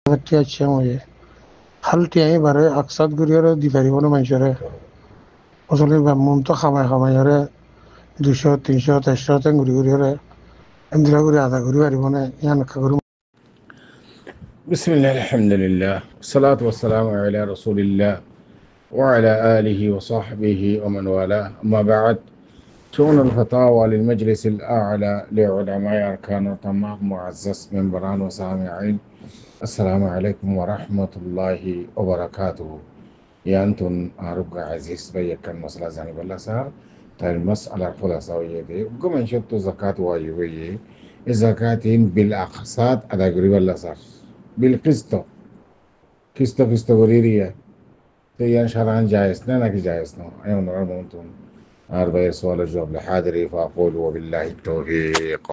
টিয়া ময়ে হাল টিয়াই বারে আকসাদ গুড়িয়ারে দি পারিব না মানুষরে আসলে মন তো খামাই 200 300 400 ঘুরি ঘুরিয়ারে এমদিরা করে আধা ঘুরি পারিব না ইয়ান করি। بسم الله الحمد لله والصلاة والسلام على رسول الله وعلى آله وصحبه ومن والاه أما بعد شؤون الفتاوى للمجلس الأعلى لعلماء أركان وطماع معزز من بران وسامعين. السلام عليكم ورحمة الله وبركاته. يا أنتم أرجع عزيز بيكن مسألة زاني بالله سار تال مسألة خلاصة ويدي وكم شتى زكاة واجبية الزكاة بالأقساط على قريب الله سار بالقسط قسط غريرية تيان شرعان جائز نحكي جائز أيوة نرى ممتون أربعة سؤال الجواب لحاضري فأقول وبالله التوفيق.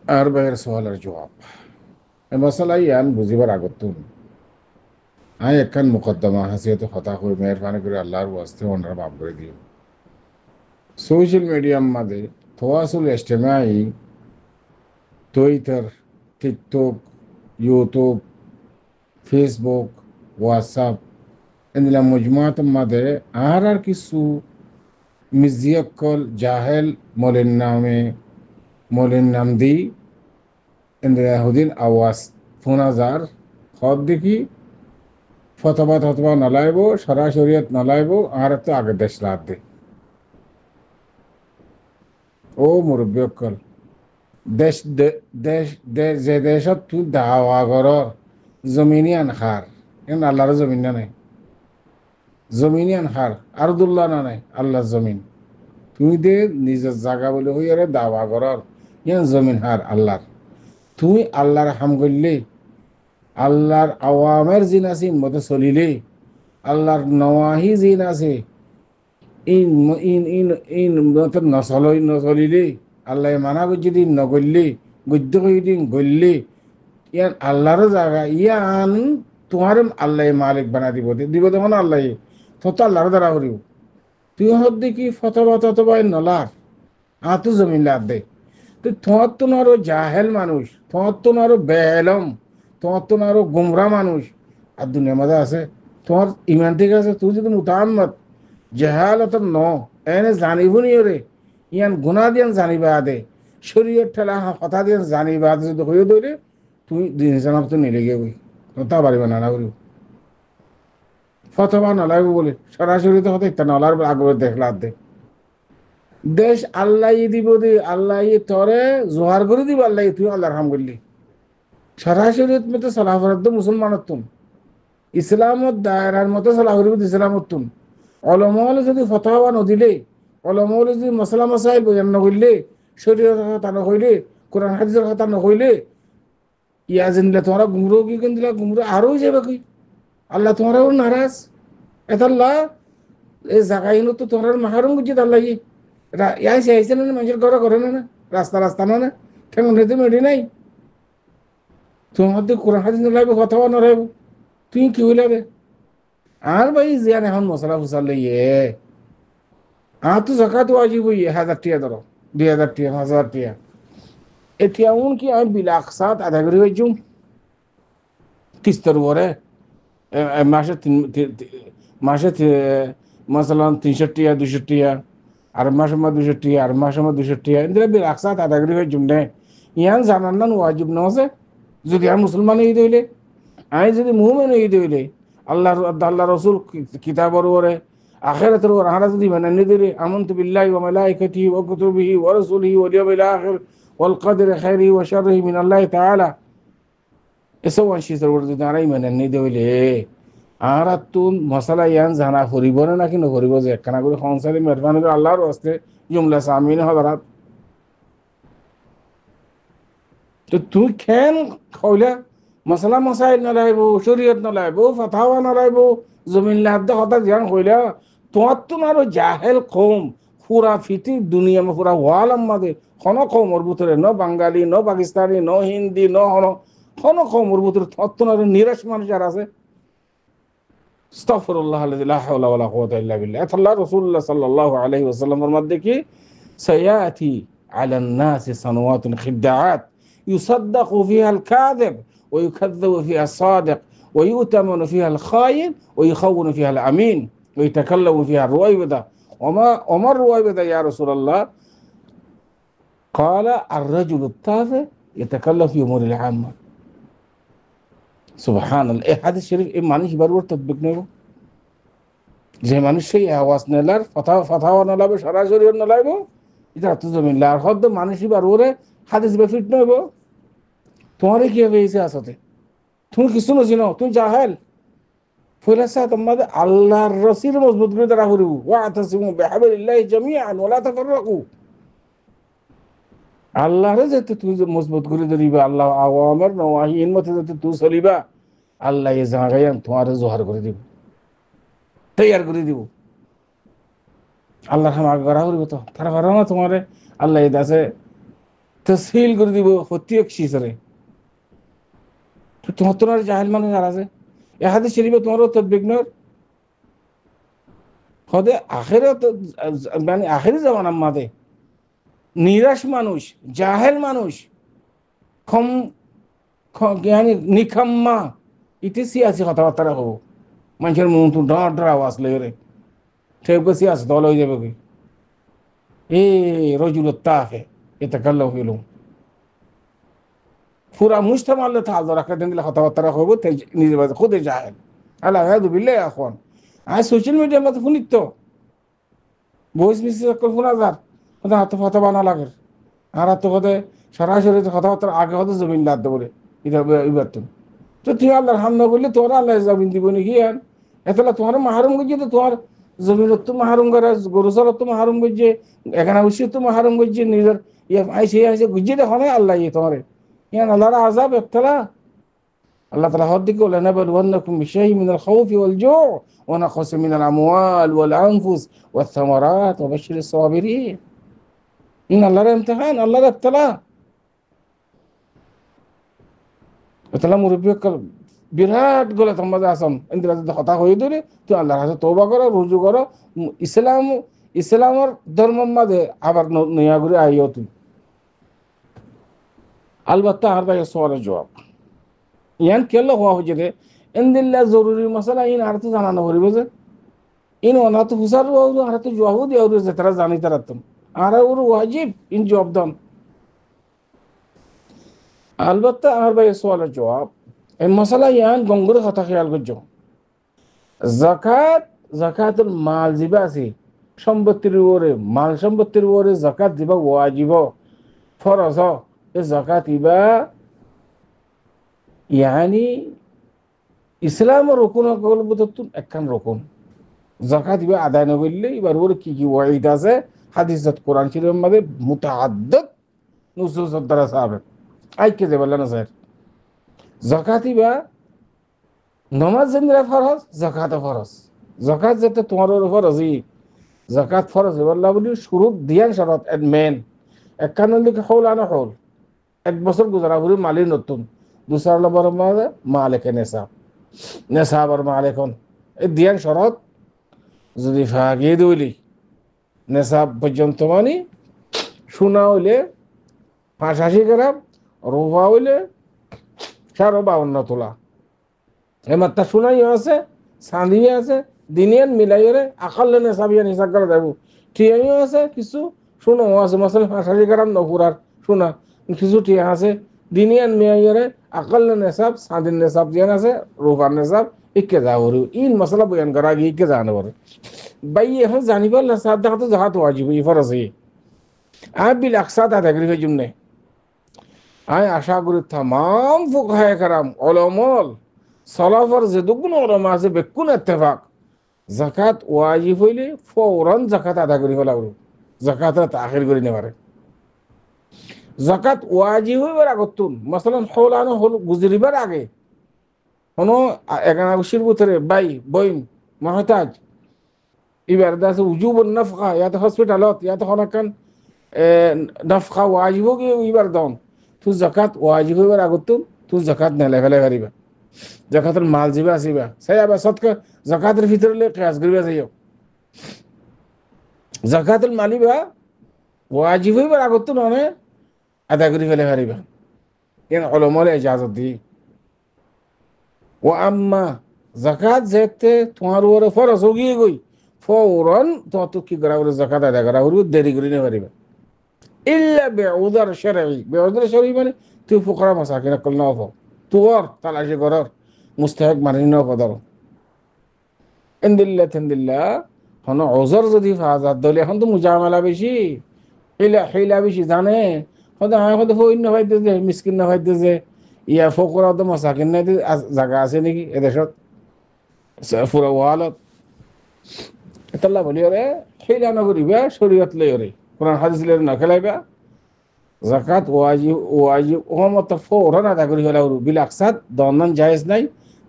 أربعة سؤال الجواب المسألة يان بزيبر أقطون هاي كان مقدمة حسيت خطأ خوي مهرباني كري الله واسطه ونرى معاف كري ديو. سوشيال ميديا ماده تواصل الاجتماعي تويتر تيك توك يوتيوب فيسبوك واتساب إن المجموعات ماده آرار كيسو مزيكول جاهل مولين نامدي إن اليهودين أواس فونازار خود ديكي ফতোয়া নলাইব সারা শরীয়ত নলাইব আর তো আগে দেশ লাদ দে ও মুরব্বী অকল দেশ দেশ যে দেশত তুই দাওয়া কর জমিনি আনখার এখন আল্লাহর জমিন না নাই জমিনি আনখার আরদুল্লাহ না নাই আল্লাহর জমিন তুই দে নিজের জায়গা বলে হইয়ারে দাওয়া কর ইয়ান জমিন হার আল্লাহর তুই আল্লাহর হাম করলে আল্লাহর আওয়ামের জিন আছে মতো চলিলে আল্লাহর নওয়াহি জিন আছে ইন ইন ইন ইন মতো নচলিলে আল্লাহ মানা যদি নগললে গদ্য দিন গললে ইয়ান আল্লাহর জায়গা ইয়ান তোমার আল্লাহ মালিক বানা দিব দেখুন আল্লাহ তত আল্লাহর দ্বারা করিব তুই হত দেখি ফতবা নলার আতো জমিন লাভ দে তুই তোমার তো আরো জাহেল মানুষ তোমার তো আরো বেলম তোমার তো আরো গুমরা মানুষ আর দুনিয়ার মধ্যে আছে তোমার ইমান ঠিক আছে তুই যদি মুতাম্মত জেহালত এনে জানিব নি রে ইয়ান গুণা দিয়ান জানিবা দে শরীয়ত ঠেলা কথা দিয়ান জানিবা যদি হয়ে দৌড়ে তুই দিন জানাব তো নিলেগে বই তা পারিবা না করিব ফতবা নলাইব বলে সরাসরি তো হতে একটা নলার আগ্রহ দেখলা দে দেশ আল্লাহ দিব দি আল্লাহ তরে জোহার করে দিব আল্লাহ তুই আল্লাহর হাম করলি সরাসরি মতো চলা ফরাত মুসলমানত তুম ইসলামত দায়রার মতো চলা করিব ইসলামত তুম অলমল যদি ফতোয়া নদিলে অলমল যদি মশলা মশাইল বয়ান নকরিলে শরীরের কথা নকইলে কোরআন হাদিসের কথা নকইলে ইয়া জিনলে তোমরা গুমরো কি কেন দিলা গুমরো আরো যাবে কি আল্লাহ তোমরাও নারাজ এতাল্লাহ এই জায়গাইনো তো তোমরা মাহারম গুজিত আল্লাহ ইয়াই চাইছে না মানুষের ঘরে করে না রাস্তা না কেমন হইতে মেডি নাই তোমার তো কোরআন হাদিস নলাইব ফতোয়া নলাইব তুই কি হইলাবে আর ভাই জিয়ান এখন মশলা ফুসাল লইয়ে তো জাকাত ওয়াজিব হইয়ে 1000 টাকা ধরো 2000 টাকা 5000 টাকা এতিয়া কি আমি বিলাক সাত আধা করে হইছুম কিস্তর উপরে মাসে মাসালান 300 টাকা 200 টাকা আর মাসে 200 টাকা আর মাসে 200 টাকা ইন্দ্রা বিলাক সাত আধা করে হইছুম না ইয়ান জানান না ওয়াজিব না আছে যদি আর মুসলমান হই দইলে আমি যদি মুমিন হই দইলে আল্লাহ রসুল কিতাবর ওরে আখিরাতের ওর হারা যদি মানে দিলে আমনতু বিল্লাহি ওয়া মালাইকাতিহি ওয়া কুতুবিহি ওয়া রাসূলিহি ওয়াল ইয়াউমিল আখির ওয়াল কদরি খাইরিহি ওয়া শাররিহি মিন আল্লাহি তাআলা এসব অংশীদার ওর যদি আরাই মানে দিলে আর তুন মশলা ইয়ান জানা করিব না নাকি নকরিব যে একখানা করে সংসারে মেহরবানি করে আল্লাহর ওয়াস্তে জুমলা সামিন হযরত তো তুই কেন কইলা মশলা মশাইল নলাইব শরীয়ত নলাইব ফতোয়া নলাইব জমিন লাদ কথা জ্ঞান কইলা তোমার তো আরো জাহেল কম পুরা ফিতি দুনিয়া মে পুরা ওয়ালাম মাদে কোন কমর ভিতরে ন বাঙালি ন পাকিস্তানি ন হিন্দি ন কোন কমর ভিতরে তোমার তো আরো নিরাশ মানুষ আর আছে আস্তাগফিরুল্লাহ আল্লাযী লা হাওলা ওয়ালা কুওয়াতা ইল্লা বিল্লাহ আল্লাহ রাসূলুল্লাহ সাল্লাল্লাহু আলাইহি ওয়াসাল্লামের মধ্যে কি সায়াতি আলান নাস সানাওয়াতুন খিদাআত يصدق فيها الكاذب ويكذب فيها الصادق ويؤتمن فيها الخائن ويخون فيها الأمين ويتكلم فيها الرويبضة. وما الرويبضة يا رسول الله؟ قال الرجل التافه يتكلم في أمور العامة. সুবহান আল্লাহ। এই হাদিস শরীফ এই মানুষ বারবার তদবিক নেব, যে মানুষ সেই আওয়াজ নেলার ফাতাওয়া নলাবে সরাসরি নলাইব এটা তো জমিন আর হদ্দ মানুষই বারবারে হাদিস বেফিট নেব। তোমার কি হবে এই আসতে তুমি কিছু নছিনো, তুমি জাহেল ফিরাসা তোমাদের আল্লাহর রসির মজবুত করে তারা করিব ওয়াতাসিমু বিহাবিলিল্লাহি জামিআন ওয়া লা তাফাররাকু। আল্লাহরে যেতে তুই মজবুত করে ধরিবা, আল্লাহ আওয়ামের নওয়াহির মতে যেতে তুই চলিবা, আল্লাহ এই জায়গায় তোমার জোহার করে দিব, তৈয়ার করে দিব। আল্লাহর হাম করা করিব তো তারা পারো না তোমারে আল্লাহ এই দাসে তসহিল করে দিব প্রত্যেক শিসরে। তোমার তো জাহেল মানুষ আর আছে এ হাদিস শরীফে তোমারও তদবিক নর হদে আখিরাত মানে আখিরি জামানার মাঝে নিরাশ মানুষ, জাহেল মানুষ, নিখাম্মা ইতি সিয়াসি কথাবার্তা হব মানুষের মুখ তো ডর ডর আওয়াজ লেগে ঠিক সিয়াসি দল হয়ে যাবে কি এ রজুল তাফে এটা কাল্লা হইল পুরা মুস্তাম আল্লাহ তাআলা রাখা দেন দিলে কথাবার্তা হব নিজের বাজে খুদে জাহেল আল্লাহ হাদু বিল্লাহ এখন আজ সোশ্যাল মিডিয়ার মধ্যে শুনিত ভয়েস মেসেজ করে শোনা যার ওদের হাতে ফাতা বানা লাগে আর তো হতে সরাসরি কথাবার্তার আগে হতে জমিন লাদ বলে এবার তো তুই আল্লাহর হাম না করলে তোর আল্লাহ জমিন দিব নাকি আর এতলা তোমার মাহারুম করছে তো তোমার জমিন তো মাহারুম করে গরু চাল তো মাহারুম করছে এখানে উচিত তো মাহারুম করছে নিজের ইয়ে আইসে আইসে গুজিয়ে দেখো না আল্লাহ ইয়ে তোমার ইয়ান আল্লাহর আযাব ইবতলা। আল্লাহ তাআলা হদ্দি কো লানাবলুওয়ান্নাকুম বিশাইইন মিনাল খাউফি ওয়াল জু' ওয়া নাকসিম মিনাল আমওয়াল ওয়াল আনফুস ওয়াস সামারাত ওয়া বাশশিরিস সাবিরিন। আল্লাহর ইমতিহান, আল্লাহর ইবতলা। তাহলে মুরব্বী বিরাট গলে তোমাদের আসম ইন্দ্রাজ হতা হয়ে ধরে তুই আল্লাহর কাছে তওবা করো, রুজু করো, ইসলামের ধর্মের মাঝে আবার নয়া করে আইও তুই। আলবাত্তা আর ভাই সওয়ালের জবাব ইয়ান কেলা হওয়া হয়েছে রে ইনদিল্লা জরুরি মশলা ইন আর তো জানানো করিব যে ইন ওনা তো হুসার আর তো জবাব দিয়ে যে তারা জানি তারা তুমি আর ওর ওয়াজিব ইন জবাব দান। আলবাত্তা আর ভাই সওয়ালের জবাব এই মশলা ইয়ান গঙ্গুর কথা খেয়াল করছো জাকাতুল মাল জিবা আছে সম্পত্তির উপরে মাল সম্পত্তির উপরে জাকাত দিবা ওয়াজিব ফরজ এই জাকাত ইবা ইয়ানি ইসলামের রকুন একখান রকুন জাকাত ইবা আদায় না করলে এবার ওর কি কি ওয়াইদ আছে হাদিসত কোরআন শরীফের মধ্যে মুতাআদ্দিদ নুসুস দ্বারা সাহাবেত আইকে যে বললেন স্যার জাকাত ইবা নামাজ যেমন ফরজ জাকাত ফরজ জাকাত যেতে তোমার ফরজই জাকাত ফরজ বললা বলি শুরুত দিয়ান শরত এড মেন একখান লিখে হল আনা হল এক বছর গুজারা ঘুরি মালি নতুন দুসরা নম্বর মাঝে মালিকে নেশাব আর মালিকন এই দিয়ান শরত যদি ফাঁকিয়ে দইলি নেশাব পর্যন্ত মানি সোনা হইলে 85 গ্রাম রূপা হইলে 52 তোলা এমাত্র সোনাইও আছে চাঁদিও আছে দিনিয়ান মিলাইরে আকালে নেশাবিয়ান হিসাব করা যাব টিয়াইও আছে কিছু সোনাও আছে মশলা 85 গ্রাম নপুরার সোনা কিছু টিয়া আছে দিনিয়ান মিলাইরে আকালে নেশাব চাঁদিন নেশাব দিয়ান আছে রূপার নেশাব ইকে যাব ইন মশলা বয়ান করা গিয়ে ইকে জানো পারে ভাই এখন জানিব নেশাব দেখা তো জাহাত ওয়াজিব ই ফরজ আই বিল আকসাদ আদায় করি জন্য আই আশা করি तमाम ফুকাহায়ে কেরাম উলামাল সালাফার যে দুগুণ ওলামা আছে বেকুন ইত্তেফাক যাকাত ওয়াজিব হইলে ফৌরান যাকাত আদায় করি ফেলা যাকাত তাখির করি নেবারে যাকাত ওয়াজিব হইবার আগতুন মাসালান হলানো হল গুজরিবার আগে কোনো এগানা বছর ভিতরে বাই বইন মহতাজ এবার দাসে উজুবুন নাফকা ইয়াতে হসপিটালত ইয়াতে হনাকান নাফকা ওয়াজিব গিয়ে এবার দাও তুই যাকাত ওয়াজিব হইবার আগতুন তুই যাকাত নেলে ফেলে পারিবা জাকাতুল মাল জিবা আসিবা সেই আবার সদকা জাকাতের ভিতরে কিয়াস করিবা যাইও জাকাতুল মালিবা ওয়াজিব হইবার আগত ননে আদায় করি ফেলে পারিবা এন ওলামার ইজাজত দি ও আম্মা জাকাত যেতে তোমার উপরে ফরজ গিয়ে গই ফৌরন তত কি করা হলো জাকাত আদায় করা হলো দেরি করে নিতে পারিবে ইল্লা বেউদার শরঈ বেউদার শরঈ মানে তুই ফুকরা মাসাকিন কল না হও তোর তালাশি করার মুস্তাহিক মানি না কদর ইনদিল্লাহ হন ওজর যদি ফাজাত দলে এখন তো মুজামালা বেশি হিলা বেশি জানে হয়তো আমি হয়তো ফইন হইতে যে মিসকিন না হইতে যে ইয়া ফকরা তো মাসাকিন না জায়গা আছে নাকি এদেশত পুরা ওয়ালত এতলা বলি ওরে হিলা না করিবা শরীয়ত লই ওরে কোরআন হাদিস লই না খেলাইবা জাকাত ওয়াজিব ওমত ফৌরান আদা করি হলা বিল আকসাদ দনন জায়েজ নাই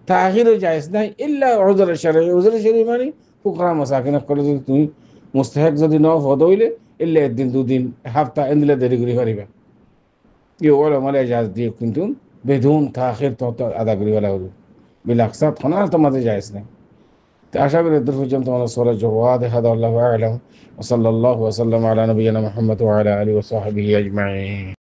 তাখিরও জায়েজ নাই ইল্লা উযর শরঈ মানে ফুকরা মাসাকিন করে যদি তুমি মুস্তাহিক যদি ন হদইলে ইল্লা একদিন দুদিন হাফতা এন্দিলে দেরি করি পারিবা ইয়ে ওলা মালে জায়েজ দিয়ে কিন্তু বেদুন তাখির তো আদা করি হলা বিল আকসাদ খনা তোমাদের জায়েজ নাই আশা করি এর পর্যন্ত আমাদের সূরা জওয়াদ হাদা আল্লাহু আ'লাম ওয়া সাল্লাল্লাহু ওয়া সাল্লাম আলা নবিয়িনা মুহাম্মদ ওয়া আলা আলিহি ওয়া সাহবিহি আজমাইন।